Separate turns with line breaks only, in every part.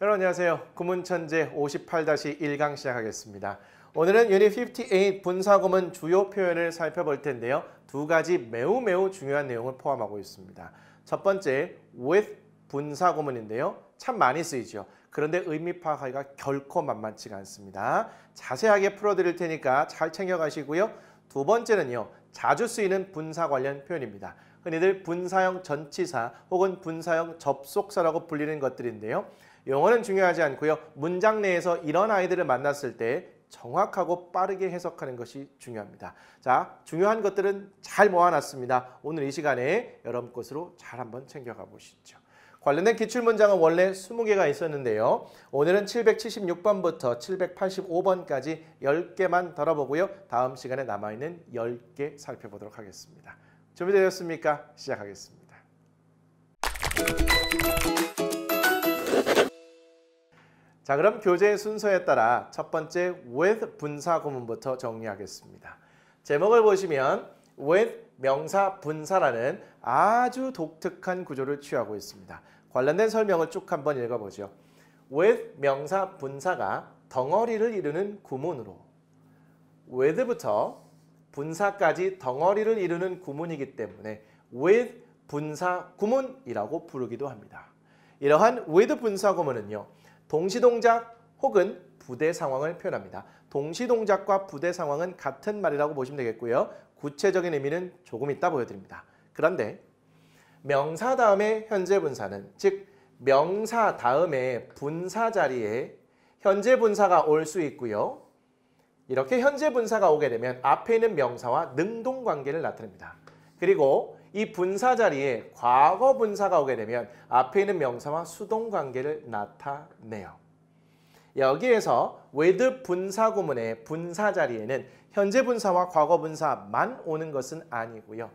여러분 안녕하세요. 구문천재 58-1강 시작하겠습니다. 오늘은 유닛 58 분사구문 주요 표현을 살펴볼 텐데요. 두 가지 매우 중요한 내용을 포함하고 있습니다. 첫 번째, with 분사구문인데요. 참 많이 쓰이죠. 그런데 의미 파악하기가 결코 만만치가 않습니다. 자세하게 풀어드릴 테니까 잘 챙겨가시고요. 두 번째는요. 자주 쓰이는 분사 관련 표현입니다. 흔히들 분사형 전치사 혹은 분사형 접속사라고 불리는 것들인데요. 용어는 중요하지 않고요. 문장 내에서 이런 아이들을 만났을 때 정확하고 빠르게 해석하는 것이 중요합니다. 자, 중요한 것들은 잘 모아놨습니다. 오늘 이 시간에 여러분 것으로 잘 한번 챙겨가 보시죠. 관련된 기출문장은 원래 20개가 있었는데요. 오늘은 776번부터 785번까지 10개만 다뤄보고요. 다음 시간에 남아있는 10개 살펴보도록 하겠습니다. 준비되셨습니까? 시작하겠습니다. 자, 그럼 교재 순서에 따라 첫 번째 with 분사구문부터 정리하겠습니다. 제목을 보시면 with 명사 분사라는 아주 독특한 구조를 취하고 있습니다. 관련된 설명을 쭉 한번 읽어보죠. with 명사 분사가 덩어리를 이루는 구문으로 with부터 분사까지 덩어리를 이루는 구문이기 때문에 with 분사 구문이라고 부르기도 합니다. 이러한 with 분사 구문은요. 동시동작 혹은 부대 상황을 표현합니다. 동시동작과 부대 상황은 같은 말이라고 보시면 되겠고요. 구체적인 의미는 조금 이따 보여드립니다. 그런데 명사 다음에 현재 분사는 즉 명사 다음에 분사 자리에 현재 분사가 올 수 있고요. 이렇게 현재 분사가 오게 되면 앞에 있는 명사와 능동관계를 나타냅니다. 그리고 이 분사 자리에 과거 분사가 오게 되면 앞에 있는 명사와 수동관계를 나타내요. 여기에서 with 분사 구문의 분사 자리에는 현재 분사와 과거 분사만 오는 것은 아니고요.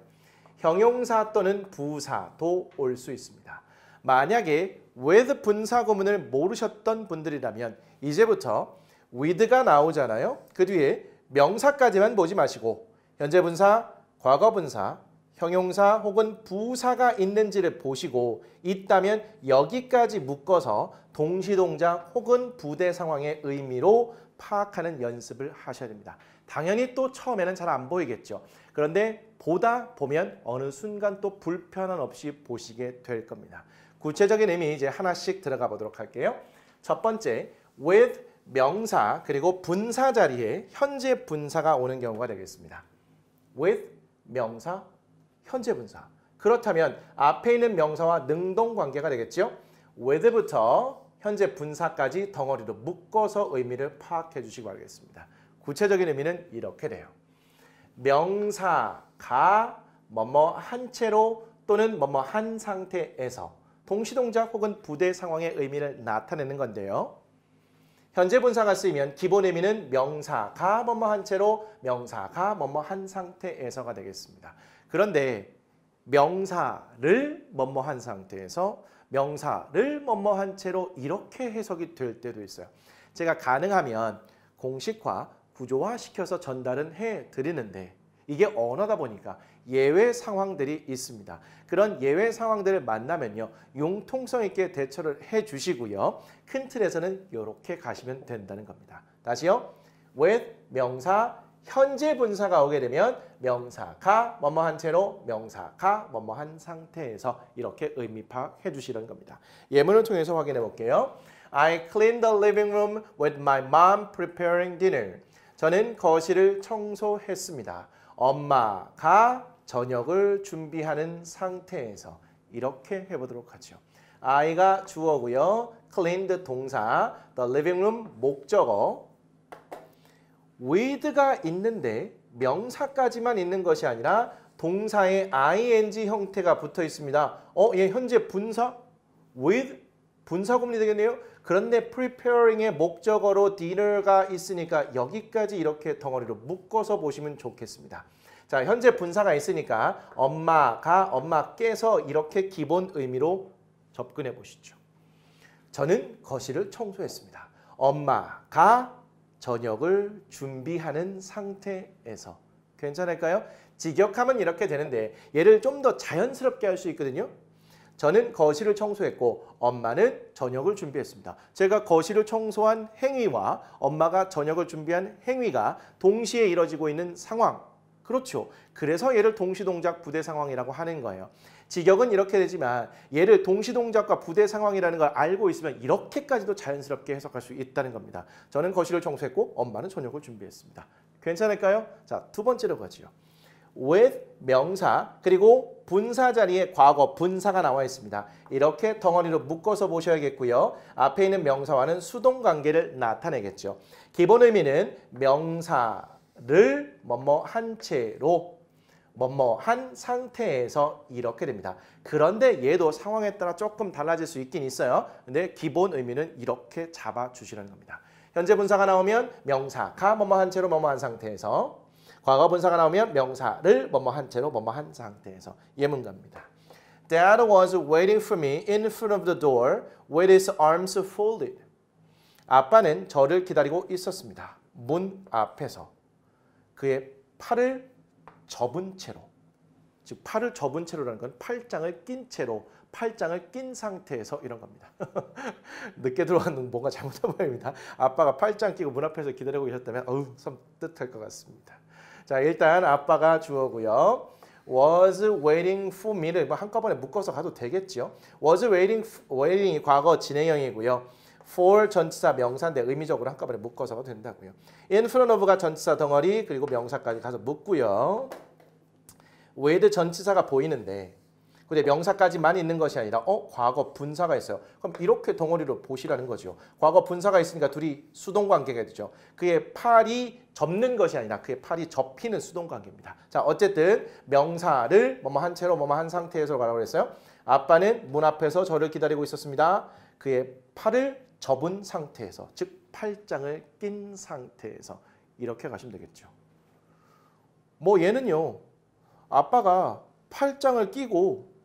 형용사 또는 부사도 올 수 있습니다. 만약에 with 분사 구문을 모르셨던 분들이라면 이제부터 with가 나오잖아요. 그 뒤에 명사까지만 보지 마시고 현재 분사, 과거 분사, 형용사 혹은 부사가 있는지를 보시고 있다면 여기까지 묶어서 동시동작 혹은 부대 상황의 의미로 파악하는 연습을 하셔야 됩니다. 당연히 또 처음에는 잘 안 보이겠죠. 그런데 보다 보면 어느 순간 또 불편함 없이 보시게 될 겁니다. 구체적인 의미 이제 하나씩 들어가 보도록 할게요. 첫 번째, with 명사 그리고 분사 자리에 현재 분사가 오는 경우가 되겠습니다. with 명사 현재 분사. 그렇다면 앞에 있는 명사와 능동관계가 되겠죠. with부터 현재 분사까지 덩어리로 묶어서 의미를 파악해 주시기 바라겠습니다. 구체적인 의미는 이렇게 돼요. 명사가 뭐뭐 한 채로 또는 뭐뭐 한 상태에서 동시동작 혹은 부대 상황의 의미를 나타내는 건데요. 현재 분사가 쓰이면 기본 의미는 명사가 뭐뭐 한 채로 명사가 뭐뭐 한 상태에서가 되겠습니다. 그런데 명사를 뭐뭐 한 상태에서 명사를 뭐뭐 한 채로 이렇게 해석이 될 때도 있어요. 제가 가능하면 공식화, 구조화 시켜서 전달은 해드리는데 이게 언어다 보니까 예외 상황들이 있습니다. 그런 예외 상황들을 만나면요. 융통성 있게 대처를 해주시고요. 큰 틀에서는 이렇게 가시면 된다는 겁니다. 다시요. with 명사 현재 분사가 오게 되면 명사가 뭐뭐 한 채로 명사가 뭐뭐 한 상태에서 이렇게 의미 파악해 주시는 겁니다. 예문을 통해서 확인해 볼게요. I cleaned the living room with my mom preparing dinner. 저는 거실을 청소했습니다. 엄마가 저녁을 준비하는 상태에서 이렇게 해보도록 하죠. I가 주어고요. cleaned 동사, the living room 목적어. with가 있는데 명사까지만 있는 것이 아니라 동사에 ing 형태가 붙어 있습니다. 얘 현재 분사? with? 분사 구문이 되겠네요. 그런데 preparing의 목적어로 dinner가 있으니까 여기까지 이렇게 덩어리로 묶어서 보시면 좋겠습니다. 자, 현재 분사가 있으니까 엄마께서 이렇게 기본 의미로 접근해 보시죠. 저는 거실을 청소했습니다. 엄마가 저녁을 준비하는 상태에서. 괜찮을까요? 직역하면 이렇게 되는데 얘를 좀 더 자연스럽게 할 수 있거든요. 저는 거실을 청소했고 엄마는 저녁을 준비했습니다. 제가 거실을 청소한 행위와 엄마가 저녁을 준비한 행위가 동시에 이뤄지고 있는 상황. 그렇죠. 그래서 얘를 동시동작 부대 상황이라고 하는 거예요. 직역은 이렇게 되지만 얘를 동시동작과 부대 상황이라는 걸 알고 있으면 이렇게까지도 자연스럽게 해석할 수 있다는 겁니다. 저는 거실을 청소했고 엄마는 저녁을 준비했습니다. 괜찮을까요? 자, 두 번째로 가지요. with 명사 그리고 분사 자리에 과거 분사가 나와 있습니다. 이렇게 덩어리로 묶어서 보셔야겠고요. 앞에 있는 명사와는 수동 관계를 나타내겠죠. 기본 의미는 명사를 뭐뭐 한 채로 뭐뭐 한 상태에서 이렇게 됩니다. 그런데 얘도 상황에 따라 조금 달라질 수 있긴 있어요. 근데 기본 의미는 이렇게 잡아주시라는 겁니다. 현재 분사가 나오면 명사가 뭐뭐 한 채로 뭐뭐 한 상태에서 과거 분사가 나오면 명사를 뭐뭐 한 채로 뭐뭐 한 상태에서 예문갑니다. Dad was waiting for me in front of the door with his arms folded. 아빠는 저를 기다리고 있었습니다. 문 앞에서 그의 팔을 접은 채로. 즉 팔을 접은 채로라는 건 팔짱을 낀 채로, 팔짱을 낀 상태에서 이런 겁니다. 늦게 들어왔는 뭔가 잘못한 모양입니다. 아빠가 팔짱 끼고 문 앞에서 기다리고 계셨다면 섬뜩할 것 같습니다. 자, 일단 아빠가 주어고요. was waiting for me를 한꺼번에 묶어서 가도 되겠죠. was waiting이 과거 진행형이고요. for 전치사 명사인데 의미적으로 한꺼번에 묶어서 가도 된다고요. in front of가 전치사 덩어리 그리고 명사까지 가서 묶고요. with 전치사가 보이는데 근데 명사까지만 있는 것이 아니라 과거 분사가 있어요. 그럼 이렇게 덩어리로 보시라는 거죠. 과거 분사가 있으니까 둘이 수동관계가 되죠. 그의 팔이 접는 것이 아니라 그의 팔이 접히는 수동관계입니다. 자, 어쨌든 명사를 뭐뭐 한 채로 뭐뭐 한 상태에서 가라고 했어요. 아빠는 문 앞에서 저를 기다리고 있었습니다. 그의 팔을 접은 상태에서, 즉 팔짱을 낀 상태에서 이렇게 가시면 되겠죠. 뭐 얘는요. 아빠가 팔짱을 끼고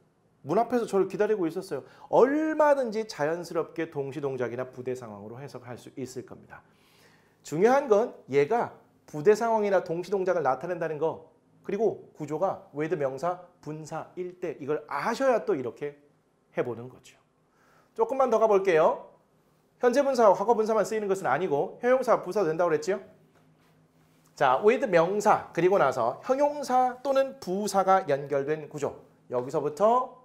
문 앞에서 저를 기다리고 있었어요. 얼마든지 자연스럽게 동시동작이나 부대 상황으로 해석할 수 있을 겁니다. 중요한 건 얘가 부대 상황이나 동시동작을 나타낸다는 거 그리고 구조가 with 명사, 분사일 때 이걸 아셔야 또 이렇게 해보는 거죠. 조금만 더 가볼게요. 현재 분사와 과거 분사만 쓰이는 것은 아니고 형용사, 부사도 된다고 그랬죠? 자, with 명사 그리고 나서 형용사 또는 부사가 연결된 구조. 여기서부터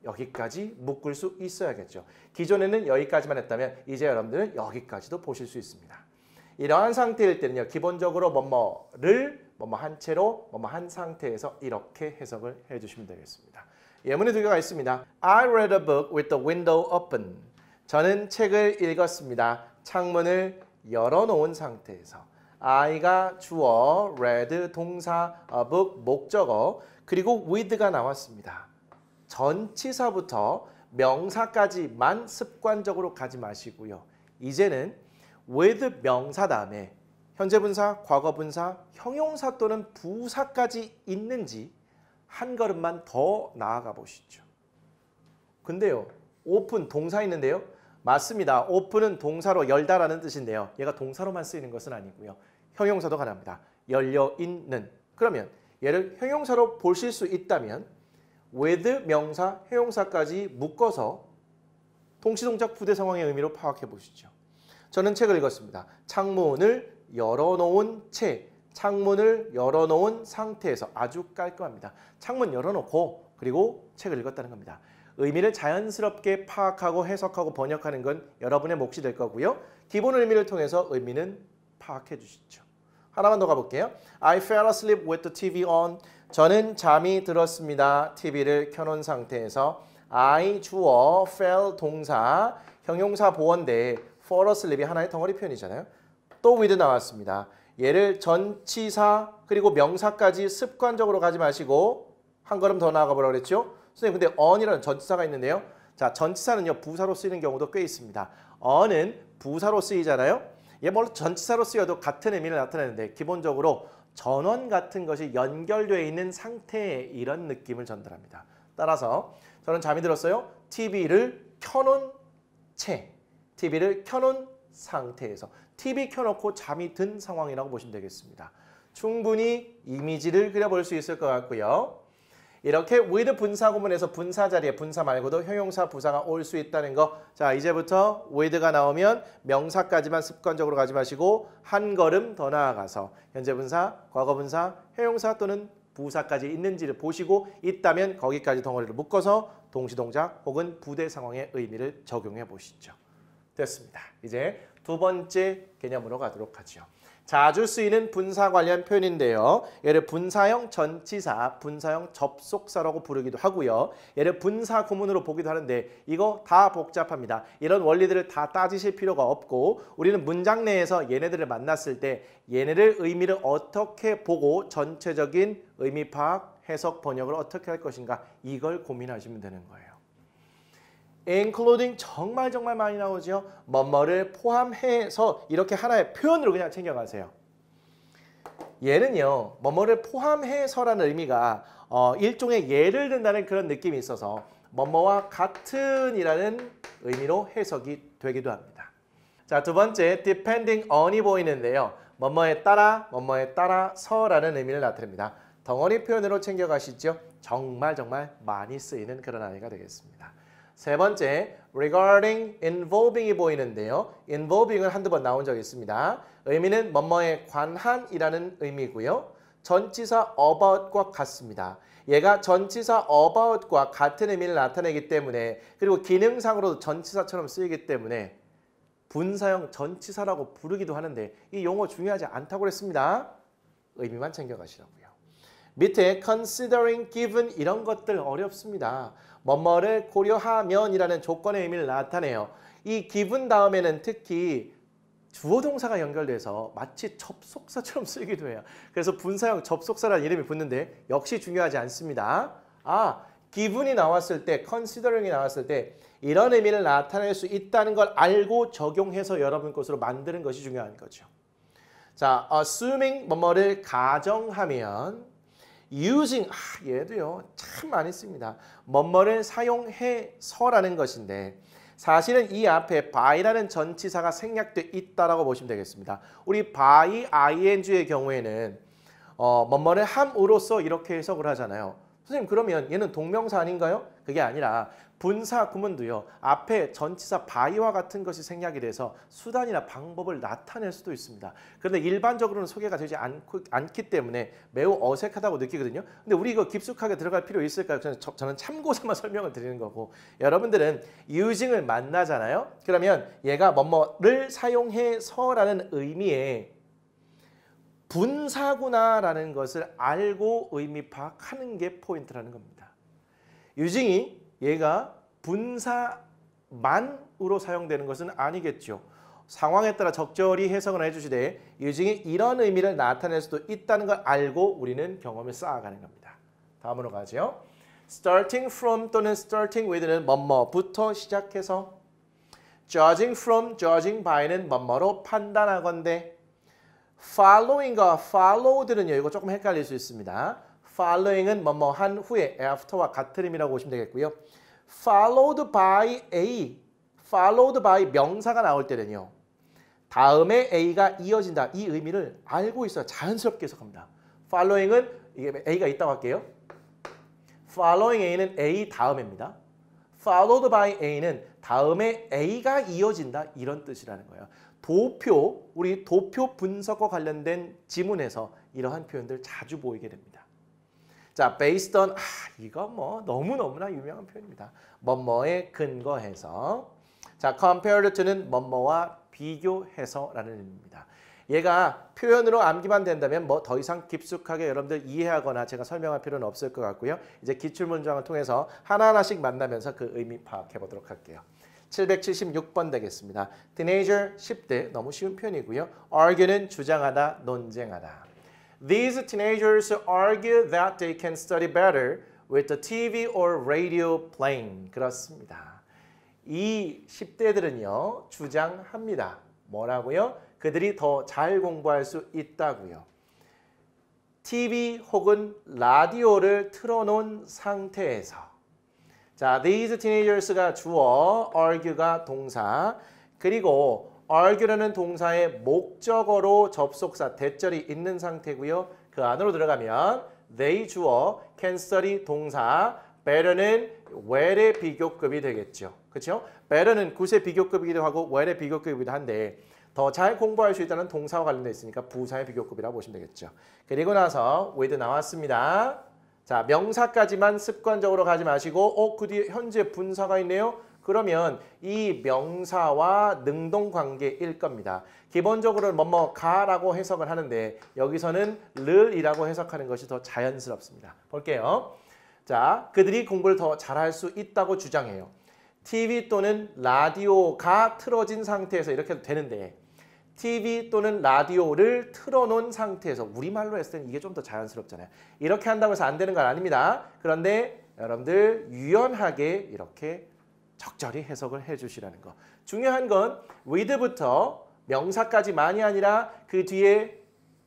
여기까지 묶을 수 있어야겠죠. 기존에는 여기까지만 했다면 이제 여러분들은 여기까지도 보실 수 있습니다. 이러한 상태일 때는요. 기본적으로 뭐뭐를 뭐뭐 한 채로 뭐뭐 한 상태에서 이렇게 해석을 해주시면 되겠습니다. 예문이 두 개가 있습니다. I read a book with the window open. 저는 책을 읽었습니다. 창문을 열어놓은 상태에서. I가 주어, read 동사, a book 목적어, 그리고 with가 나왔습니다. 전치사부터 명사까지만 습관적으로 가지 마시고요. 이제는 with 명사 다음에 현재 분사, 과거 분사, 형용사 또는 부사까지 있는지 한 걸음만 더 나아가 보시죠. 근데요. open 동사 있는데요. 맞습니다. open은 동사로 열다라는 뜻인데요. 얘가 동사로만 쓰이는 것은 아니고요. 형용사도 가능합니다. 열려있는. 그러면 얘를 형용사로 보실 수 있다면 with 명사, 형용사까지 묶어서 동시동작 부대 상황의 의미로 파악해 보시죠. 저는 책을 읽었습니다. 창문을 열어놓은 채, 창문을 열어놓은 상태에서 아주 깔끔합니다. 창문 열어놓고 그리고 책을 읽었다는 겁니다. 의미를 자연스럽게 파악하고 해석하고 번역하는 건 여러분의 몫이 될 거고요. 기본 의미를 통해서 의미는 파악해 주시죠. 하나만 더 가볼게요. I fell asleep with the TV on. 저는 잠이 들었습니다. TV를 켜놓은 상태에서. I 주어, fell 동사, 형용사 보어인데 fall asleep이 하나의 덩어리 표현이잖아요. 또 with 나왔습니다. 얘를 전치사 그리고 명사까지 습관적으로 가지 마시고 한 걸음 더 나아가 보라고 그랬죠? 선생님 근데 on이라는 전치사가 있는데요. 자, 전치사는요 부사로 쓰이는 경우도 꽤 있습니다. on은 부사로 쓰이잖아요. 얘 물론 전치사로 쓰여도 같은 의미를 나타내는데 기본적으로 전원 같은 것이 연결되어 있는 상태의 이런 느낌을 전달합니다. 따라서 저는 잠이 들었어요. TV를 켜놓은 채, TV를 켜놓은 상태에서 TV 켜놓고 잠이 든 상황이라고 보시면 되겠습니다. 충분히 이미지를 그려볼 수 있을 것 같고요. 이렇게 with 분사 구문에서 분사 자리에 분사 말고도 형용사, 부사가 올 수 있다는 거. 자, 이제부터 with가 나오면 명사까지만 습관적으로 가지 마시고 한 걸음 더 나아가서 현재 분사, 과거 분사, 형용사 또는 부사까지 있는지를 보시고 있다면 거기까지 덩어리를 묶어서 동시동작 혹은 부대 상황의 의미를 적용해 보시죠. 됐습니다. 이제 두 번째 개념으로 가도록 하죠. 자주 쓰이는 분사 관련 표현인데요. 얘를 분사형 전치사, 분사형 접속사라고 부르기도 하고요. 얘를 분사 구문으로 보기도 하는데 이거 다 복잡합니다. 이런 원리들을 다 따지실 필요가 없고 우리는 문장 내에서 얘네들을 만났을 때 얘네들 의미를 어떻게 보고 전체적인 의미 파악, 해석, 번역을 어떻게 할 것인가 이걸 고민하시면 되는 거예요. including 정말 많이 나오죠. 뭐뭐를 포함해서 이렇게 하나의 표현으로 그냥 챙겨가세요. 얘는요. 뭐뭐를 포함해서라는 의미가 일종의 예를 든다는 그런 느낌이 있어서 뭐뭐와 같은이라는 의미로 해석이 되기도 합니다. 자, 두 번째 depending on이 보이는데요. 뭐뭐에 따라서라는 의미를 나타냅니다. 덩어리 표현으로 챙겨가시죠. 정말 많이 쓰이는 그런 단어가 되겠습니다. 세 번째, regarding, involving이 보이는데요. involving은 한두 번 나온 적이 있습니다. 의미는 뭐뭐에 관한이라는 의미고요. 전치사 about과 같습니다. 얘가 전치사 about과 같은 의미를 나타내기 때문에 그리고 기능상으로도 전치사처럼 쓰이기 때문에 분사형 전치사라고 부르기도 하는데 이 용어 중요하지 않다고 그랬습니다. 의미만 챙겨가시라고요. 밑에 considering, given 이런 것들 어렵습니다. 뭐뭐를 고려하면이라는 조건의 의미를 나타내요. 이 given 다음에는 특히 주어 동사가 연결돼서 마치 접속사처럼 쓰이기도 해요. 그래서 분사형 접속사라는 이름이 붙는데 역시 중요하지 않습니다. given이 나왔을 때, considering이 나왔을 때 이런 의미를 나타낼 수 있다는 걸 알고 적용해서 여러분 것으로 만드는 것이 중요한 거죠. 자, assuming 뭐뭐를 가정하면 using, 얘도요 참 많이 씁니다. 뭐뭐를 사용해서라는 것인데 사실은 이 앞에 by라는 전치사가 생략돼 있다라고 보시면 되겠습니다. 우리 by ing의 경우에는 뭐뭐를 함으로써 이렇게 해석을 하잖아요. 선생님 그러면 얘는 동명사 아닌가요? 그게 아니라 분사 구문도요. 앞에 전치사 by와 같은 것이 생략이 돼서 수단이나 방법을 나타낼 수도 있습니다. 그런데 일반적으로는 소개가 되지 않기 때문에 매우 어색하다고 느끼거든요. 근데 우리 이거 깊숙하게 들어갈 필요 있을까요? 저는 참고서만 설명을 드리는 거고 여러분들은 using을 만나잖아요. 그러면 얘가 뭐뭐를 사용해서라는 의미의 분사구나라는 것을 알고 의미 파악하는 게 포인트라는 겁니다. using이 얘가 분사만으로 사용되는 것은 아니겠죠. 상황에 따라 적절히 해석을 해주시되 using이 이런 의미를 나타낼 수도 있다는 걸 알고 우리는 경험을 쌓아가는 겁니다. 다음으로 가죠. starting from 또는 starting with는 뭐뭐부터 시작해서 judging from, judging by는 뭐뭐로 판단하건대 following과 followed는요. 이거 조금 헷갈릴 수 있습니다. following은 뭐뭐 한 후에 after와 같은 의미라고 보시면 되겠고요. followed by A, followed by 명사가 나올 때는요. 다음에 A가 이어진다. 이 의미를 알고 있어야 자연스럽게 해석합니다. following은 이게 A가 있다고 할게요. following A는 A 다음입니다. followed by A는 다음에 A가 이어진다. 이런 뜻이라는 거예요. 도표, 우리 도표 분석과 관련된 지문에서 이러한 표현들 자주 보이게 됩니다. 자, based on, 이거 뭐 너무너무나 유명한 표현입니다. 뭐뭐에 근거해서. 자, compared to는 뭐뭐와 비교해서라는 의미입니다. 얘가 표현으로 암기만 된다면 뭐 더 이상 깊숙하게 여러분들 이해하거나 제가 설명할 필요는 없을 것 같고요. 이제 기출문장을 통해서 하나하나씩 만나면서 그 의미 파악해 보도록 할게요. 776번 되겠습니다. teenager 10대 너무 쉬운 표현이고요. argue는 주장하다, 논쟁하다. These teenagers argue that they can study better with the TV or radio playing. 그렇습니다. 이 10대들은요. 주장합니다. 뭐라고요? 그들이 더 잘 공부할 수 있다고요. TV 혹은 라디오를 틀어놓은 상태에서 자, these teenagers가 주어, argue가 동사, 그리고 argue라는 동사의 목적어로 접속사, 대절이 있는 상태고요. 그 안으로 들어가면 they 주어, can study 동사, better는 well의 비교급이 되겠죠. 그렇죠? better는 good의 비교급이기도 하고 well의 비교급이기도 한데 더 잘 공부할 수 있다는 동사와 관련되어 있으니까 부사의 비교급이라고 보시면 되겠죠. 그리고 나서 with 나왔습니다. 자, 명사까지만 습관적으로 가지 마시고 그 뒤에 현재 분사가 있네요. 그러면 이 명사와 능동관계일 겁니다. 기본적으로는 뭐뭐가라고 해석을 하는데 여기서는 를이라고 해석하는 것이 더 자연스럽습니다. 볼게요. 자, 그들이 공부를 더 잘할 수 있다고 주장해요. TV 또는 라디오가 틀어진 상태에서 이렇게 해도 되는데 TV 또는 라디오를 틀어놓은 상태에서 우리말로 했을 때는 이게 좀 더 자연스럽잖아요. 이렇게 한다고 해서 안 되는 건 아닙니다. 그런데 여러분들 유연하게 이렇게 적절히 해석을 해주시라는 거. 중요한 건 with부터 명사까지만이 아니라 그 뒤에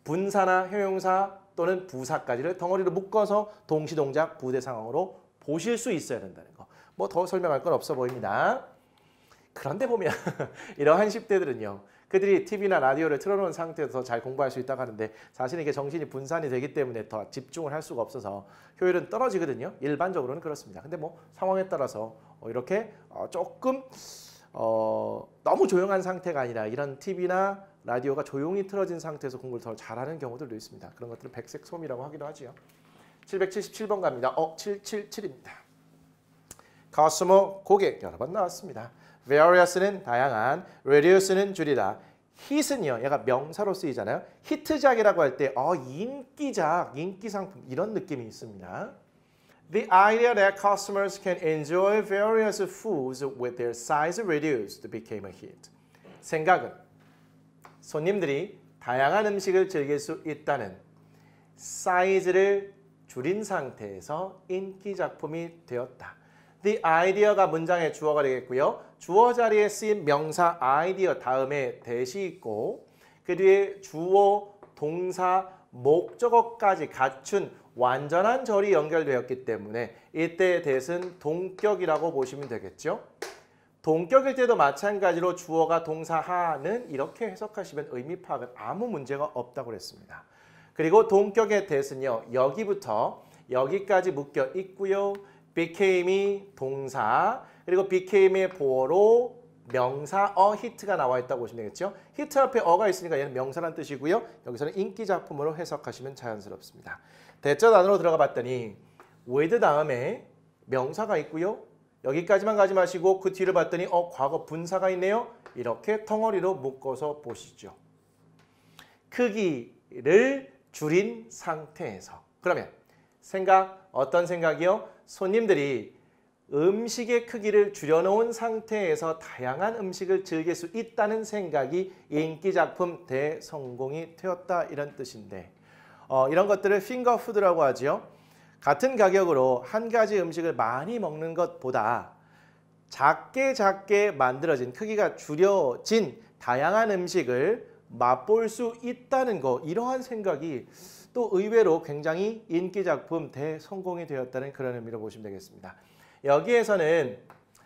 분사나 형용사 또는 부사까지를 덩어리로 묶어서 동시동작 부대 상황으로 보실 수 있어야 된다는 거. 뭐 더 설명할 건 없어 보입니다. 그런데 보면 이러한 10대들은요. 그들이 TV나 라디오를 틀어놓은 상태에서 더 잘 공부할 수 있다고 하는데 사실은 이게 정신이 분산이 되기 때문에 더 집중을 할 수가 없어서 효율은 떨어지거든요. 일반적으로는 그렇습니다. 근데 뭐 상황에 따라서 이렇게 조금 너무 조용한 상태가 아니라 이런 TV나 라디오가 조용히 틀어진 상태에서 공부를 더 잘하는 경우들도 있습니다. 그런 것들은 백색 소음이라고 하기도 하지요. 777번 갑니다. 777입니다. customer 고객 여러 번 나왔습니다. various는 다양한, reduce는 줄이다. hit은요, 얘가 명사로 쓰이잖아요. 히트작이라고 할 때 인기작, 인기 상품 이런 느낌이 있습니다. The idea that customers can enjoy various foods with their size reduced became a hit. 생각은 손님들이 다양한 음식을 즐길 수 있다는 사이즈를 줄인 상태에서 인기 작품이 되었다. The idea가 문장의 주어가 되겠고요. 주어 자리에 쓰인 명사 idea 다음에 대시 있고 그 뒤에 주어, 동사, 목적어까지 갖춘 완전한 절이 연결되었기 때문에 이때의 대신 동격이라고 보시면 되겠죠. 동격일 때도 마찬가지로 주어가 동사하는 이렇게 해석하시면 의미 파악은 아무 문제가 없다고 그랬습니다. 그리고 동격의 대신요. 여기부터 여기까지 묶여 있고요. became이 동사 그리고 became의 보어로 명사 hit가 나와 있다고 보시면 되겠죠. hit 앞에 어가 있으니까 얘는 명사란 뜻이고요. 여기서는 인기 작품으로 해석하시면 자연스럽습니다. 대절 안으로 들어가 봤더니 with 다음에 명사가 있고요. 여기까지만 가지 마시고 그 뒤를 봤더니 과거 분사가 있네요. 이렇게 덩어리로 묶어서 보시죠. 크기를 줄인 상태에서 그러면 생각 어떤 생각이요? 손님들이 음식의 크기를 줄여놓은 상태에서 다양한 음식을 즐길 수 있다는 생각이 인기작품 대성공이 되었다 이런 뜻인데 이런 것들을 핑거푸드라고 하죠. 같은 가격으로 한 가지 음식을 많이 먹는 것보다 작게 만들어진 크기가 줄여진 다양한 음식을 맛볼 수 있다는 거 이러한 생각이 또 의외로 굉장히 인기작품 대성공이 되었다는 그런 의미로 보시면 되겠습니다. 여기에서는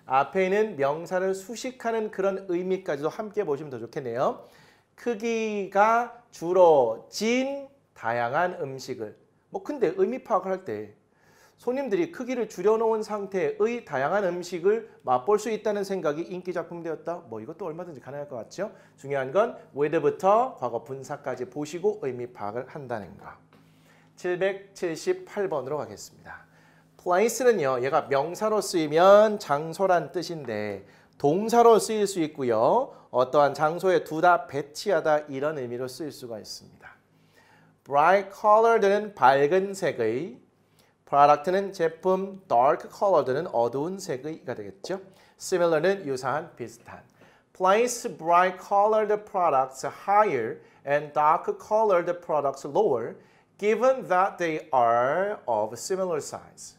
앞에 있는 명사를 수식하는 그런 의미까지도 함께 보시면 더 좋겠네요. 크기가 줄어진 다양한 음식을 근데 의미 파악을 할 때 손님들이 크기를 줄여놓은 상태의 다양한 음식을 맛볼 수 있다는 생각이 인기작품 되었다. 이것도 얼마든지 가능할 것 같죠? 중요한 건 with부터 과거 분사까지 보시고 의미 파악을 한다는 거. 778번으로 가겠습니다. place는요. 얘가 명사로 쓰이면 장소란 뜻인데 동사로 쓰일 수 있고요. 어떠한 장소에 두다, 배치하다 이런 의미로 쓰일 수가 있습니다. bright colored는 밝은 색의, product는 제품, dark colored는 어두운 색의가 되겠죠. similar는 유사한, 비슷한. place bright colored products higher and dark colored products lower, given that they are of similar size.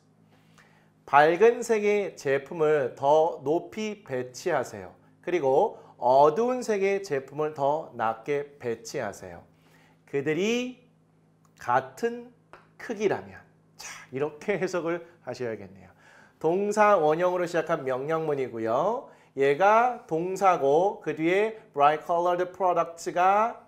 밝은 색의 제품을 더 높이 배치하세요. 그리고 어두운 색의 제품을 더 낮게 배치하세요. 그들이 같은 크기라면 이렇게 해석을 하셔야겠네요. 동사 원형으로 시작한 명령문이고요. 얘가 동사고 그 뒤에 bright colored products가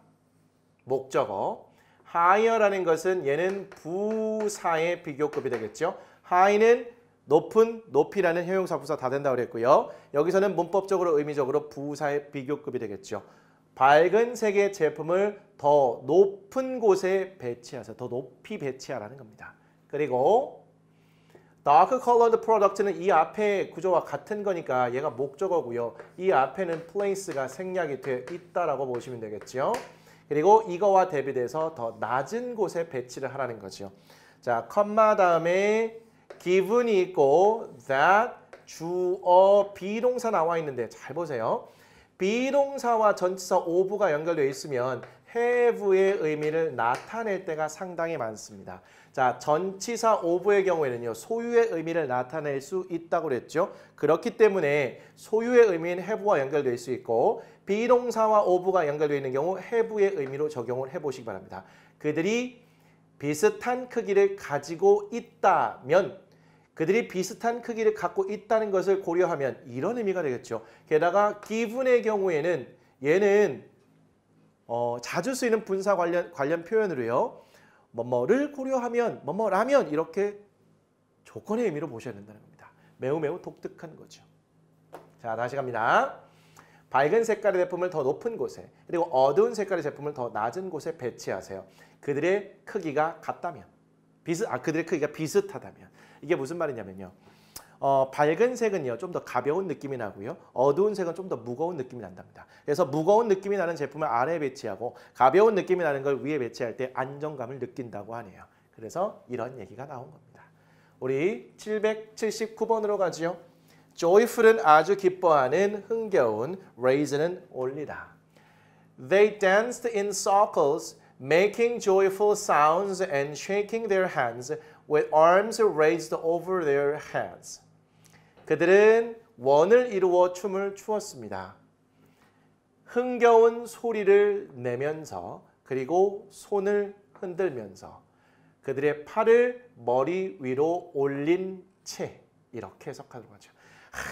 목적어, higher라는 것은 얘는 부사의 비교급이 되겠죠. high는 높은, 높이라는 형용사 부사 다 된다고 그랬고요. 여기서는 문법적으로 의미적으로 부사의 비교급이 되겠죠. 밝은 색의 제품을 더 높은 곳에 배치하세요. 더 높이 배치하라는 겁니다. 그리고 dark colored product는 이 앞에 구조와 같은 거니까 얘가 목적어고요. 이 앞에는 place가 생략이 돼 있다라고 보시면 되겠죠. 그리고 이거와 대비돼서 더 낮은 곳에 배치를 하라는 거죠. 자, 컴마 다음에 given이 있고 that 주어 비동사 나와 있는데 잘 보세요. 비동사와 전치사 of가 연결되어 있으면 have의 의미를 나타낼 때가 상당히 많습니다. 자, 전치사 of의 경우에는요. 소유의 의미를 나타낼 수 있다고 그랬죠. 그렇기 때문에 소유의 의미인 have와 연결될 수 있고 비동사와 of가 연결되어 있는 경우 have의 의미로 적용을 해보시기 바랍니다. 그들이 비슷한 크기를 가지고 있다면 그들이 비슷한 크기를 갖고 있다는 것을 고려하면 이런 의미가 되겠죠. 게다가 given의 경우에는 얘는 자주 쓰이는 분사 관련 표현으로요. 뭐뭐를 고려하면 뭐뭐라면 이렇게 조건의 의미로 보셔야 된다는 겁니다. 매우 매우 독특한 거죠. 자, 다시 갑니다. 밝은 색깔의 제품을 더 높은 곳에 그리고 어두운 색깔의 제품을 더 낮은 곳에 배치하세요. 그들의 크기가 같다면 그들의 크기가 비슷하다면 이게 무슨 말이냐면요. 밝은 색은요 좀 더 가벼운 느낌이 나고요. 어두운 색은 좀 더 무거운 느낌이 난답니다. 그래서 무거운 느낌이 나는 제품을 아래에 배치하고 가벼운 느낌이 나는 걸 위에 배치할 때 안정감을 느낀다고 하네요. 그래서 이런 얘기가 나온 겁니다. 우리 779번으로 가지요. joyful은 아주 기뻐하는, 흥겨운, raise는 올리다. They danced in circles, making joyful sounds and shaking their hands with arms raised over their heads. 그들은 원을 이루어 춤을 추었습니다. 흥겨운 소리를 내면서 그리고 손을 흔들면서 그들의 팔을 머리 위로 올린 채 이렇게 해석하는 거죠.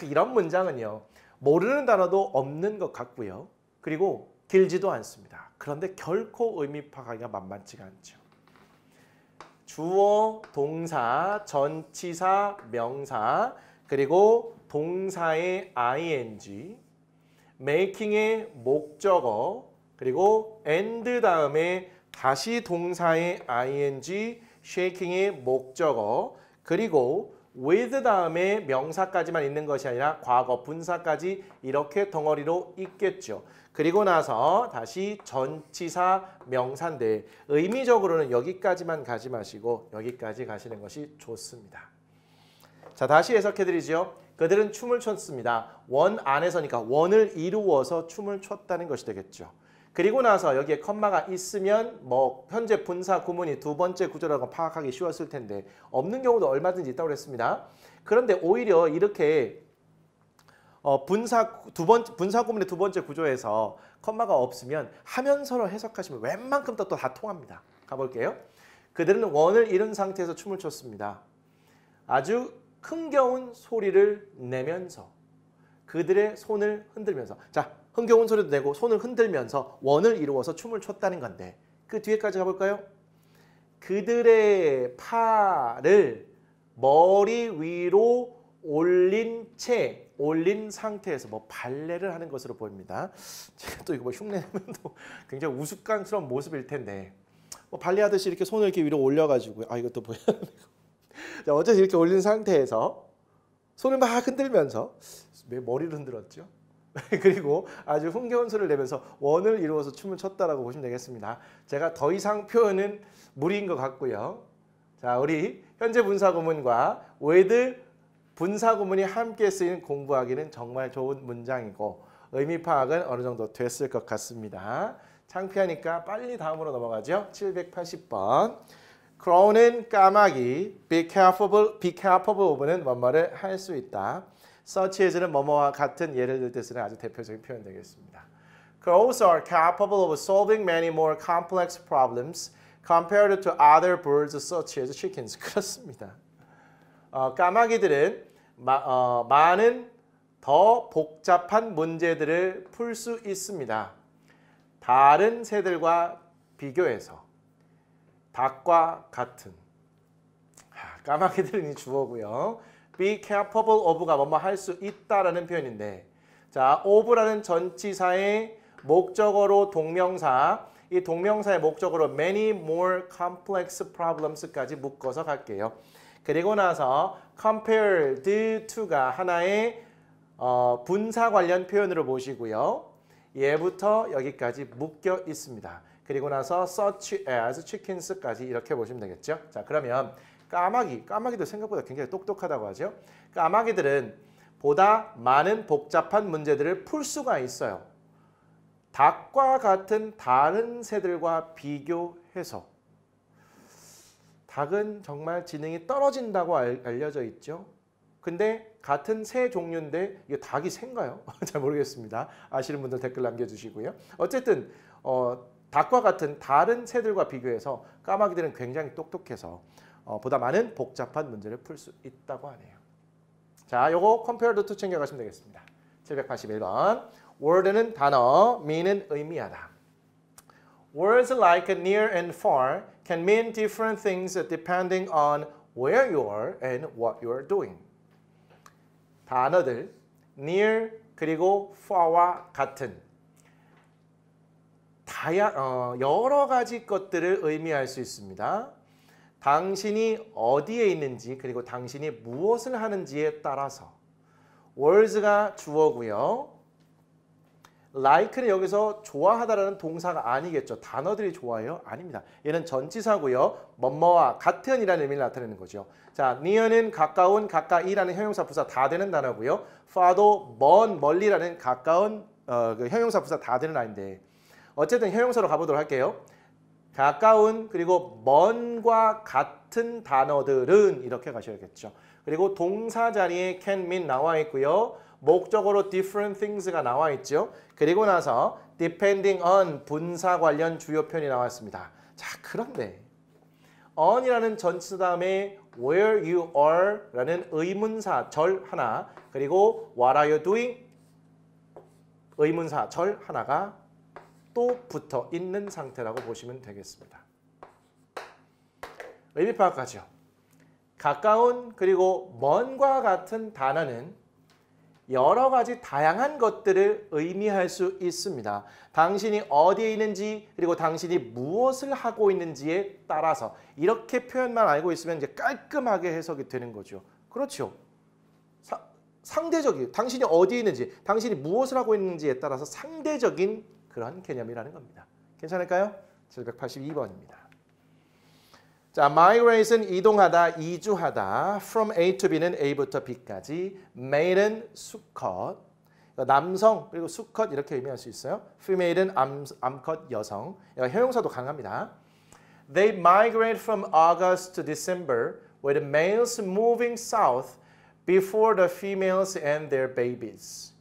이런 문장은요. 모르는 단어도 없는 것 같고요. 그리고 길지도 않습니다. 그런데 결코 의미 파악하기가 만만치가 않죠. 주어, 동사, 전치사, 명사, 그리고 동사의 ing, making의 목적어, 그리고 and 다음에 다시 동사의 ing, shaking의 목적어, 그리고 with 다음에 명사까지만 있는 것이 아니라 과거 분사까지 이렇게 덩어리로 있겠죠. 그리고 나서 다시 전치사 명사인데 의미적으로는 여기까지만 가지 마시고 여기까지 가시는 것이 좋습니다. 자, 다시 해석해드리죠. 그들은 춤을 췄습니다. 원 안에서니까 원을 이루어서 춤을 췄다는 것이 되겠죠. 그리고 나서 여기에 컴마가 있으면 뭐 현재 분사 구문이 두 번째 구조라고 파악하기 쉬웠을 텐데 없는 경우도 얼마든지 있다고 그랬습니다. 그런데 오히려 이렇게 분사 구문의 두 번째 구조에서 컴마가 없으면 하면서로 해석하시면 웬만큼 또 다 통합니다. 가볼게요. 그들은 원을 이룬 상태에서 춤을 췄습니다. 아주 흥겨운 소리를 내면서 그들의 손을 흔들면서 자, 흥겨운 소리도 내고 손을 흔들면서 원을 이루어서 춤을 췄다는 건데 그 뒤에까지 가볼까요? 그들의 팔을 머리 위로 올린 채 올린 상태에서 뭐 발레를 하는 것으로 보입니다. 제가 또 이거 뭐 흉내내면 또 굉장히 우스꽝스러운 모습일 텐데 뭐 발레 하듯이 이렇게 손을 이렇게 위로 올려가지고 이것도 뭐야? 자, 어쨌든 이렇게 올린 상태에서 손을 막 흔들면서 왜 머리를 흔들었죠? 그리고 아주 흥겨운 소리를 내면서 원을 이루어서 춤을 췄다라고 보시면 되겠습니다. 제가 더 이상 표현은 무리인 것 같고요. 자, 우리 현재 분사구문과 with 분사구문이 함께 쓰이는 공부하기는 정말 좋은 문장이고 의미 파악은 어느 정도 됐을 것 같습니다. 창피하니까 빨리 다음으로 넘어가죠. 780번. crow는 까마귀, be capable of는 뭐뭐를 할 수 있다. such as는 뭐뭐와 같은 예를 들 때 쓰는 아주 대표적인 표현 되겠습니다. Crows are capable of solving many more complex problems compared to other birds such as chickens. 그렇습니다. 까마귀들은 많은 더 복잡한 문제들을 풀 수 있습니다. 다른 새들과 비교해서 닭과 같은. 까마귀들은 주어고요. be capable of가 뭐뭐 할 수 있다라는 표현인데, 자, of라는 전치사의 목적어로 동명사, 이 동명사의 목적어로 many more complex problems까지 묶어서 갈게요. 그리고 나서 compared to가 하나의 분사 관련 표현으로 보시고요. 얘부터 여기까지 묶여 있습니다. 그리고 나서 such as chickens까지 이렇게 보시면 되겠죠. 자, 그러면 까마귀도 생각보다 굉장히 똑똑하다고 하죠. 까마귀들은 보다 많은 복잡한 문제들을 풀 수가 있어요. 닭과 같은 다른 새들과 비교해서. 닭은 정말 지능이 떨어진다고 알려져 있죠. 근데 같은 새 종류인데 이게 닭이 새인가요? 잘 모르겠습니다. 아시는 분들 댓글 남겨주시고요. 어쨌든 닭과 같은 다른 새들과 비교해서 까마귀들은 굉장히 똑똑해서 보다 많은 복잡한 문제를 풀 수 있다고 하네요. 자, 요거 compared to 챙겨가시면 되겠습니다. 781번. word는 단어, mean은 의미하다. Words like near and far can mean different things depending on where you are and what you are doing. 단어들 near 그리고 far와 같은 여러 가지 것들을 의미할 수 있습니다. 당신이 어디에 있는지 그리고 당신이 무엇을 하는지에 따라서. words가 주어고요. like는 여기서 좋아하다라는 동사가 아니겠죠. 단어들이 좋아해요? 아닙니다. 얘는 전치사고요. 뭐뭐와 같은이라는 의미를 나타내는 거죠. 자, near는 가까운, 가까이라는 형용사 부사 다 되는 단어고요. far도 먼, 멀리라는 가까운 그 형용사 부사 다 되는 아인데, 어쨌든 형용사로 가보도록 할게요. 가까운 그리고 먼과 같은 단어들은 이렇게 가셔야겠죠. 그리고 동사 자리에 can mean 나와 있고요. 목적어로 different things가 나와 있죠. 그리고 나서 depending on 분사 관련 주요 표현이 나왔습니다. 자, 그런데 on이라는 전치사 다음에 where you are 라는 의문사 절 하나, 그리고 what are you doing 의문사 절 하나가 또 붙어 있는 상태라고 보시면 되겠습니다. 의미 파악하죠. 가까운 그리고 먼과 같은 단어는 여러 가지 다양한 것들을 의미할 수 있습니다. 당신이 어디에 있는지 그리고 당신이 무엇을 하고 있는지에 따라서 이렇게 표현만 알고 있으면 이제 깔끔하게 해석이 되는 거죠. 그렇죠. 상대적인, 당신이 어디에 있는지, 당신이 무엇을 하고 있는지에 따라서 상대적인 그런 개념이라는 겁니다. 괜찮을까요? 782번입니다. 자, migrate는 이동하다, 이주하다. From A to B는 A부터 B까지. Male은 수컷, 남성 그리고 수컷 이렇게 의미할 수 있어요. Female은 암컷 여성. 형용사도 가능합니다. They migrate from August to December with males moving south before the females and their babies.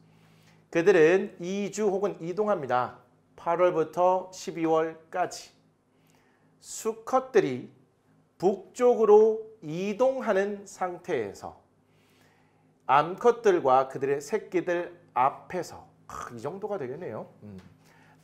그들은 이주 혹은 이동합니다. 8월부터 12월까지. 수컷들이 북쪽으로 이동하는 상태에서 암컷들과 그들의 새끼들 앞에서, 이 정도가 되겠네요.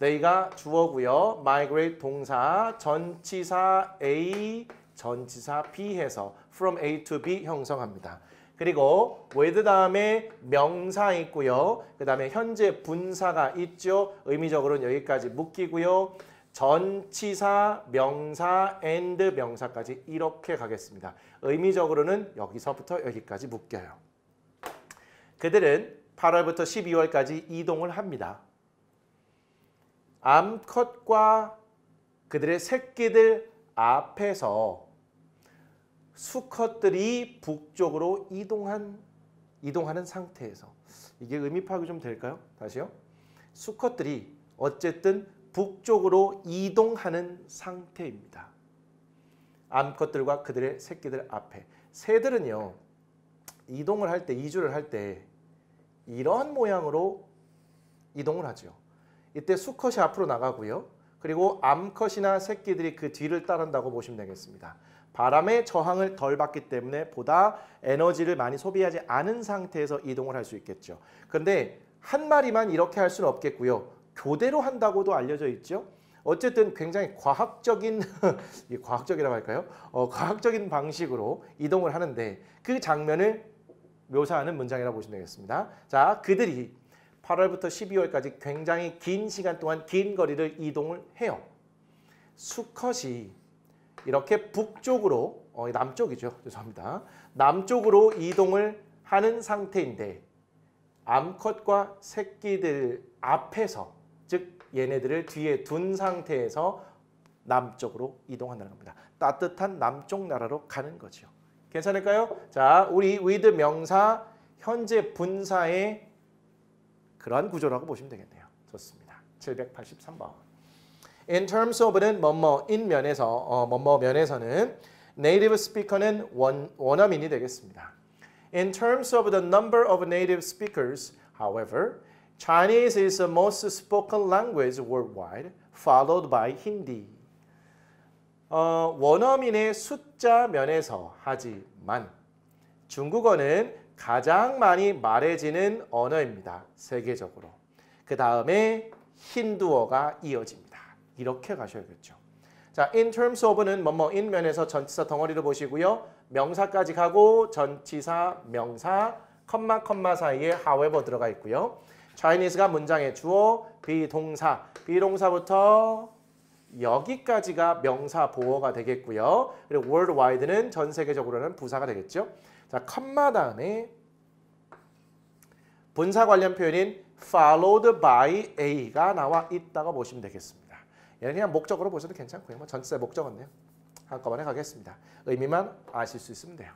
they가 주어고요. migrate 동사, 전치사 A, 전치사 B 해서 from A to B 형성합니다. 그리고 with 다음에 명사 있고요. 그 다음에 현재 분사가 있죠. 의미적으로는 여기까지 묶이고요. 전치사, 명사, and 명사까지 이렇게 가겠습니다. 의미적으로는 여기서부터 여기까지 묶여요. 그들은 8월부터 12월까지 이동을 합니다. 암컷과 그들의 새끼들 앞에서 수컷들이 북쪽으로 이동하는 상태에서, 이게 의미 파악이 좀 될까요? 다시요. 수컷들이 어쨌든 북쪽으로 이동하는 상태입니다. 암컷들과 그들의 새끼들 앞에. 새들은요, 이동을 할 때, 이주를 할 때 이런 모양으로 이동을 하죠. 이때 수컷이 앞으로 나가고요. 그리고 암컷이나 새끼들이 그 뒤를 따른다고 보시면 되겠습니다. 바람의 저항을 덜 받기 때문에 보다 에너지를 많이 소비하지 않은 상태에서 이동을 할 수 있겠죠. 그런데 한 마리만 이렇게 할 수는 없겠고요. 교대로 한다고도 알려져 있죠. 어쨌든 굉장히 과학적인 과학적이라고 할까요? 과학적인 방식으로 이동을 하는데 그 장면을 묘사하는 문장이라고 보시면 되겠습니다. 자, 그들이 8월부터 12월까지 굉장히 긴 시간 동안 긴 거리를 이동을 해요. 수컷이 이렇게 북쪽으로, 남쪽이죠. 죄송합니다. 남쪽으로 이동을 하는 상태인데 암컷과 새끼들 앞에서, 즉 얘네들을 뒤에 둔 상태에서 남쪽으로 이동한다는 겁니다. 따뜻한 남쪽 나라로 가는 거죠. 괜찮을까요? 자, 우리 with 명사 현재 분사의 그러한 구조라고 보시면 되겠네요. 좋습니다. 783번. In terms of는 뭐뭐인 면에서, 뭐뭐 면에서는 native speaker는 원어민이 되겠습니다. In terms of the number of native speakers, however, Chinese is the most spoken language worldwide, followed by Hindi. 원어민의 숫자 면에서 하지만 중국어는 가장 많이 말해지는 언어입니다. 세계적으로. 그 다음에 힌두어가 이어집니다. 이렇게 가셔야겠죠. 자, in terms of는 뭐뭐인 면에서 전치사 덩어리를 보시고요. 명사까지 가고 전치사, 명사, 컴마 사이에 however 들어가 있고요. Chinese가 문장의 주어, 비동사, 비동사부터 여기까지가 명사 보어가 되겠고요. 그리고 worldwide는 전 세계적으로는 부사가 되겠죠. 자, 컴마 다음에 분사 관련 표현인 followed by a가 나와 있다고 보시면 되겠습니다. 얘는 그냥 목적으로 보셔도 괜찮고요. 뭐 전치사의 목적은요. 한꺼번에 가겠습니다. 의미만 아실 수 있으면 돼요.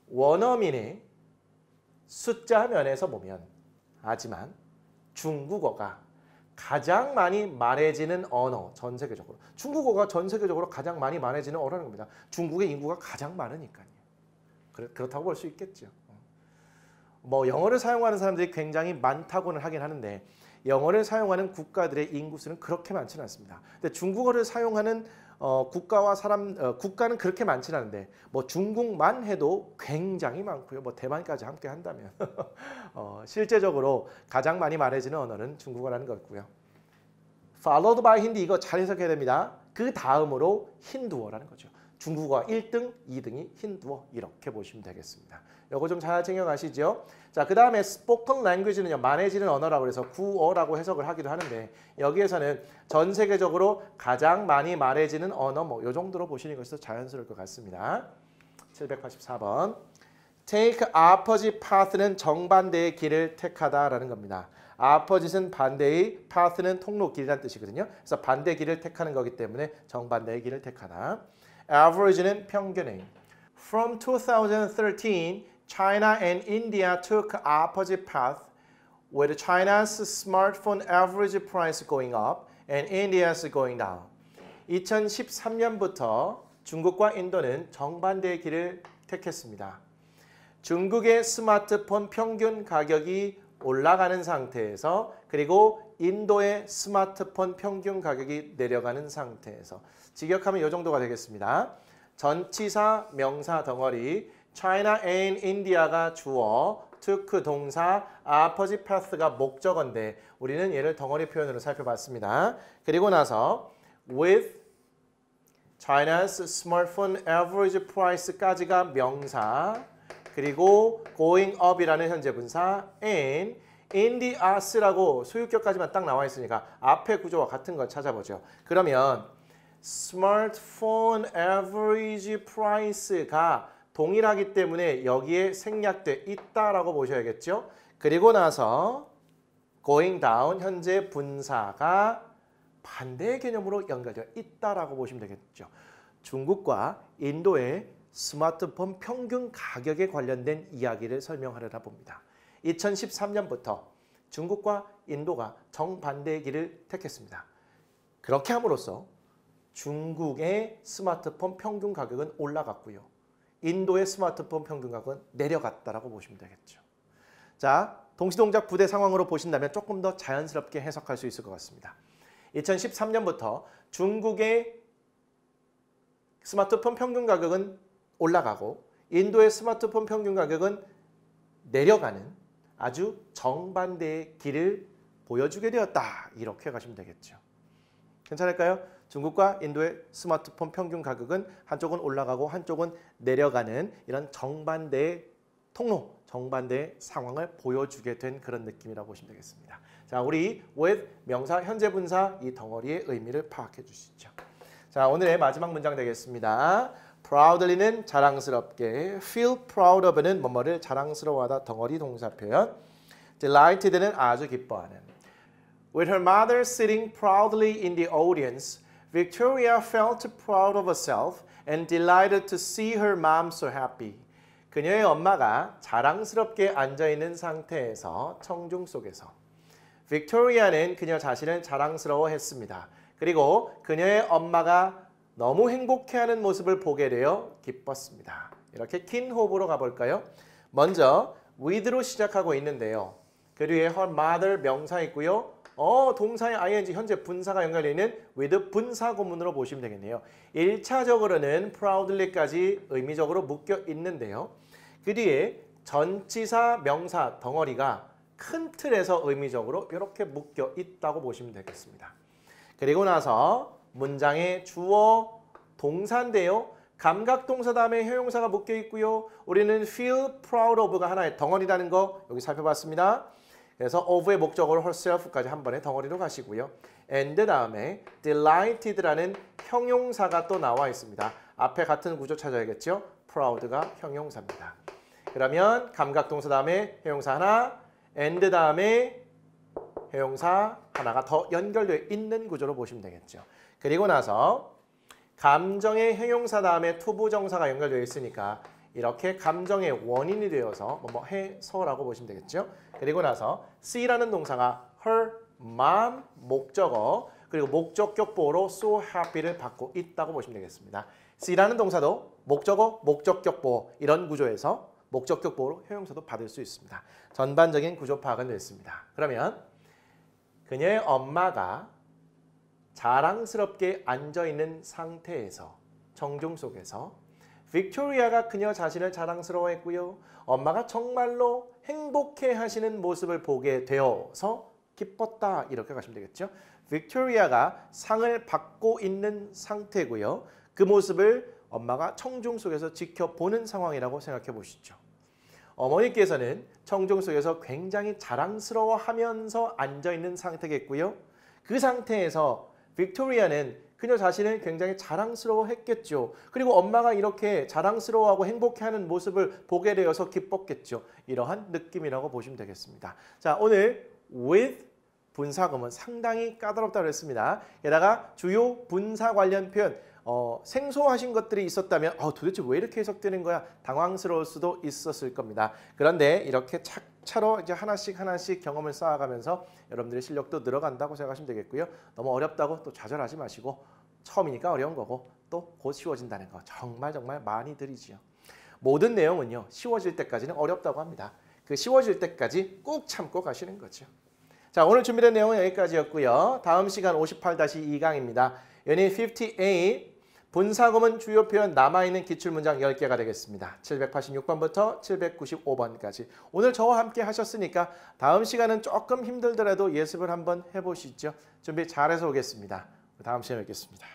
원어민의 숫자 면에서 보면 하지만 중국어가 가장 많이 말해지는 언어, 전 세계적으로. 중국어가 전 세계적으로 가장 많이 말해지는 언어라는 겁니다. 중국의 인구가 가장 많으니까요. 그렇다고 볼 수 있겠죠. 뭐 영어를 사용하는 사람들이 굉장히 많다고는 하긴 하는데 영어를 사용하는 국가들의 인구 수는 그렇게 많지는 않습니다. 근데 중국어를 사용하는 국가와 국가는 그렇게 많지는 않은데 뭐 중국만 해도 굉장히 많고요. 뭐 대만까지 함께 한다면 실제적으로 가장 많이 말해지는 언어는 중국어라는 거고요. Followed by Hindi 이거 잘 해석해야 됩니다. 그 다음으로 힌두어라는 거죠. 중국어가 1등, 2등이 힌두어 이렇게 보시면 되겠습니다. 요거 좀 잘 챙겨가시죠. 자, 그 다음에 spoken language는요. 말해지는 언어라고 해서 구어라고 해석을 하기도 하는데 여기에서는 전 세계적으로 가장 많이 말해지는 언어 뭐 요 정도로 보시는 것이 더 자연스러울 것 같습니다. 784번. Take opposite path는 정반대의 길을 택하다라는 겁니다. opposite은 반대의, path는 통로, 길이라는 뜻이거든요. 그래서 반대 길을 택하는 거기 때문에 정반대의 길을 택하다. average는 평균의. From 2013, China and India took opposite path, with China's smartphone average price going up and India's going down. 2013년부터 중국과 인도는 정반대의 길을 택했습니다. 중국의 스마트폰 평균 가격이 올라가는 상태에서 그리고 인도의 스마트폰 평균 가격이 내려가는 상태에서 직역하면 이 정도가 되겠습니다. 전치사, 명사 덩어리, China and India가 주어, took 동사, opposite path가 목적어인데 우리는 얘를 덩어리 표현으로 살펴봤습니다. 그리고 나서 with China's smartphone average price까지가 명사, 그리고 going up이라는 현재 분사, and Indias라고 소유격까지만 딱 나와 있으니까 앞에 구조와 같은 걸 찾아보죠. 그러면 스마트폰 average price가 동일하기 때문에 여기에 생략돼 있다라고 보셔야겠죠. 그리고 나서 going down 현재 분사가 반대의 개념으로 연결되어 있다라고 보시면 되겠죠. 중국과 인도의 스마트폰 평균 가격에 관련된 이야기를 설명하려다 봅니다. 2013년부터 중국과 인도가 정반대의 길을 택했습니다. 그렇게 함으로써 중국의 스마트폰 평균 가격은 올라갔고요. 인도의 스마트폰 평균 가격은 내려갔다라고 보시면 되겠죠. 자, 동시동작 부대 상황으로 보신다면 조금 더 자연스럽게 해석할 수 있을 것 같습니다. 2013년부터 중국의 스마트폰 평균 가격은 올라가고 인도의 스마트폰 평균 가격은 내려가는 아주 정반대의 길을 보여주게 되었다. 이렇게 가시면 되겠죠. 괜찮을까요? 중국과 인도의 스마트폰 평균 가격은 한쪽은 올라가고 한쪽은 내려가는 이런 정반대의 통로, 정반대의 상황을 보여주게 된 그런 느낌이라고 보시면 되겠습니다. 자, 우리 with 명사 현재 분사 이 덩어리의 의미를 파악해 주시죠. 자, 오늘의 마지막 문장 되겠습니다. proudly는 자랑스럽게, feel proud of는 뭐뭐를 자랑스러워하다 덩어리 동사 표현, delighted는 아주 기뻐하는. With her mother sitting proudly in the audience, Victoria felt proud of herself and delighted to see her mom so happy. 그녀의 엄마가 자랑스럽게 앉아있는 상태에서 청중 속에서 빅토리아는 그녀 자신을 자랑스러워했습니다. 그리고 그녀의 엄마가 너무 행복해하는 모습을 보게 되어 기뻤습니다. 이렇게 긴 호흡으로 가볼까요? 먼저 with로 시작하고 있는데요. 그 뒤에 her mother 명사 있고요. 동사의 ing 현재 분사가 연결되어 있는 with 분사 구문으로 보시면 되겠네요. 1차적으로는 proudly까지 의미적으로 묶여 있는데요. 그 뒤에 전치사 명사 덩어리가 큰 틀에서 의미적으로 이렇게 묶여 있다고 보시면 되겠습니다. 그리고 나서 문장의 주어 동사인데요. 감각동사 다음에 형용사가 묶여 있고요. 우리는 feel proud of가 하나의 덩어리라는 거 여기 살펴봤습니다. 그래서 of의 목적어로 herself까지 한 번에 덩어리로 가시고요. and 다음에 delighted라는 형용사가 또 나와 있습니다. 앞에 같은 구조 찾아야겠죠? proud가 형용사입니다. 그러면 감각동사 다음에 형용사 하나, and 다음에 형용사 하나가 더 연결되어 있는 구조로 보시면 되겠죠. 그리고 나서 감정의 형용사 다음에 투부정사가 연결되어 있으니까 이렇게 감정의 원인이 되어서 뭐뭐 해서라고 보시면 되겠죠. 그리고 나서 C라는 동사가 her mom 목적어 그리고 목적격 보호로 so happy를 받고 있다고 보시면 되겠습니다. C라는 동사도 목적어, 목적격 보호 이런 구조에서 목적격 보호로 형용사도 받을 수 있습니다. 전반적인 구조 파악은 됐습니다. 그러면 그녀의 엄마가 자랑스럽게 앉아있는 상태에서 청중 속에서 빅토리아가 그녀 자신을 자랑스러워했고요. 엄마가 정말로 행복해 하시는 모습을 보게 되어서 기뻤다 이렇게 가시면 되겠죠. 빅토리아가 상을 받고 있는 상태고요. 그 모습을 엄마가 청중 속에서 지켜보는 상황이라고 생각해 보시죠. 어머니께서는 청중 속에서 굉장히 자랑스러워하면서 앉아있는 상태겠고요. 그 상태에서 빅토리아는 그녀 자신을 굉장히 자랑스러워했겠죠. 그리고 엄마가 이렇게 자랑스러워하고 행복해하는 모습을 보게 되어서 기뻤겠죠. 이러한 느낌이라고 보시면 되겠습니다. 자, 오늘 with 분사구문 상당히 까다롭다고 했습니다. 게다가 주요 분사 관련 표현 생소하신 것들이 있었다면 도대체 왜 이렇게 해석되는 거야? 당황스러울 수도 있었을 겁니다. 그런데 이렇게 차로 이제 하나씩 경험을 쌓아가면서 여러분들의 실력도 늘어간다고 생각하시면 되겠고요. 너무 어렵다고 또 좌절하지 마시고 처음이니까 어려운 거고 또 곧 쉬워진다는 거 정말 많이 들이지요. 모든 내용은요. 쉬워질 때까지는 어렵다고 합니다. 그 쉬워질 때까지 꾹 참고 가시는 거죠. 자, 오늘 준비된 내용은 여기까지였고요. 다음 시간 58-2강입니다. 연인 58 분사구문 주요 표현 남아있는 기출문장 10개가 되겠습니다. 786번부터 795번까지. 오늘 저와 함께 하셨으니까 다음 시간은 조금 힘들더라도 예습을 한번 해보시죠. 준비 잘해서 오겠습니다. 다음 시간에 뵙겠습니다.